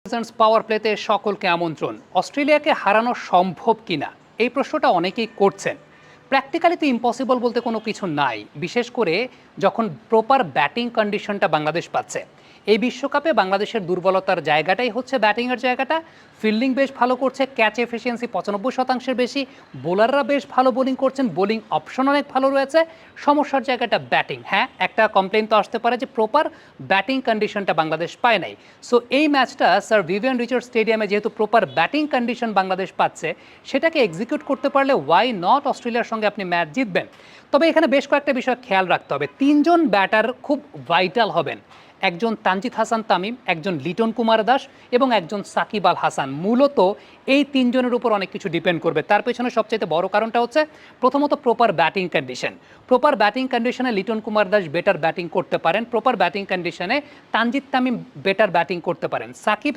Presents পাওয়ার প্লেতে সকলকে আমন্ত্রণ। অস্ট্রেলিয়াকে হারানো সম্ভব কিনা এই প্রশ্নটা অনেকেই করছেন। প্র্যাকটিক্যালি তো ইম্পসিবল বলতে কোনো কিছু নাই, বিশেষ করে যখন প্রপার ব্যাটিং কন্ডিশনটা বাংলাদেশ পাচ্ছে। এই বিশ্বকাপে বাংলাদেশের দুর্বলতার জায়গাটাই হচ্ছে ব্যাটিংয়ের জায়গাটা। ফিল্ডিং বেশ ভালো করছে, ক্যাচ এফিসিয়েন্সি 95%-এর বেশি, বোলাররা বেশ ভালো বোলিং করছেন, বোলিং অপশন অনেক ভালো রয়েছে। সমস্যার জায়গাটা ব্যাটিং। হ্যাঁ, একটা কমপ্লেন তো আসতে পারে যে প্রপার ব্যাটিং কন্ডিশনটা বাংলাদেশ পায় নাই। সো এই ম্যাচটা স্যার ভিভিয়ান রিচার্ড স্টেডিয়ামে যেহেতু প্রপার ব্যাটিং কন্ডিশন বাংলাদেশ পাচ্ছে, সেটাকে এক্সিকিউট করতে পারলে ওয়াই নট অস্ট্রেলিয়ার সঙ্গে আপনি ম্যাচ জিতবেন। তবে এখানে বেশ কয়েকটা বিষয় খেয়াল রাখতে হবে। তিনজন ব্যাটার খুব ভাইটাল হবেন, একজন তানজিদ হাসান তামিম, একজন লিটন কুমার দাস এবং একজন সাকিব আল হাসান। মূলত এই তিনজনের উপর অনেক কিছু ডিপেন্ড করবে। তার পেছনে সবচেয়ে বড় কারণটা হচ্ছে প্রথমত proper batting condition. Proper batting কন্ডিশনে লিটন কুমার দাস বেটার ব্যাটিং করতে পারেন, প্রপার ব্যাটিং কন্ডিশনে তানজিদ তামিম বেটার ব্যাটিং করতে পারেন। সাকিব